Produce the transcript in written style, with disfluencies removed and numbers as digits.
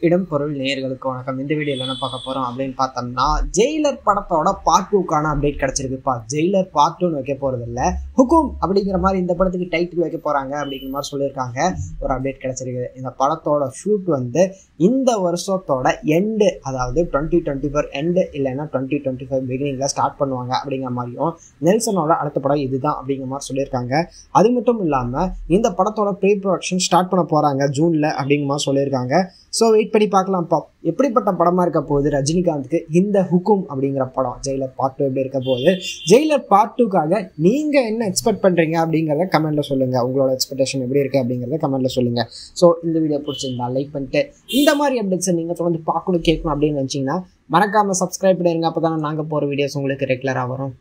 இடம் பொருள் நேயர்களுக்கு வணக்கம். இந்த வீடியோவில் என்ன பார்க்க போகிறோம் அப்படின்னு பார்த்தோம்னா, ஜெயிலர் படத்தோட பார்ட் 2க்கான அப்டேட் கிடச்சிருக்குப்பா. ஜெயிலர் பார்ட் 2 வைக்க போகிறது இல்லை, ஹுக்கும் அப்படிங்கிற மாதிரி இந்த படத்துக்கு டைட்டில் வைக்க போகிறாங்க அப்படிங்கிற மாதிரி சொல்லியிருக்காங்க. ஒரு அப்டேட் கிடச்சிருக்கு. இந்த படத்தோட ஷூட் இந்த வருஷத்தோட எண்டு, அதாவது 2024 எண்டு இல்லைன்னா 2025 பிகினிங்கில் ஸ்டார்ட் பண்ணுவாங்க அப்படிங்கிற மாதிரியும், நெல்சனோட அடுத்த படம் இதுதான் அப்படிங்கிற மாதிரி சொல்லியிருக்காங்க. அது மட்டும் இல்லாமல் இந்த படத்தோட ப்ரீ ப்ரொடக்ஷன் ஸ்டார்ட் பண்ண போகிறாங்க ஜூனில் அப்படிங்கிற மாதிரி சொல்லியிருக்காங்க. ஸோ வெயிட் பண்ணி பார்க்கலாம்ப்பா, எப்படிப்பட்ட படமாக இருக்க போகுது ரஜினிகாந்துக்கு இந்த ஹுக்கும் அப்படிங்கிற படம். ஜெயிலர் பார்ட் 2 எப்படி இருக்க போகுது, ஜெயிலர் பார்ட் 2க்காக நீங்கள் என்ன எக்ஸ்பெக்ட் பண்ணுறீங்க அப்படிங்கிறத கமெண்ட்டில் சொல்லுங்கள். உங்களோட எக்ஸ்பெக்டேஷன் எப்படி இருக்குது அப்படிங்கிறத கமெண்ட்டில் சொல்லுங்கள். ஸோ இந்த வீடியோ பிடிச்சிருந்தா லைக் பண்ணிட்டு, இந்த மாதிரி அப்டேட்ஸை நீங்கள் தொடர்ந்து பார்க்கணும் கேட்கணும் அப்படின்னு நினச்சிங்கன்னா மறக்காமல் சப்ஸ்கிரைப் பண்ணிடுங்க. அப்போ தானே நாங்கள் போகிற வீடியோஸ் உங்களுக்கு ரெகுலராக வரும்.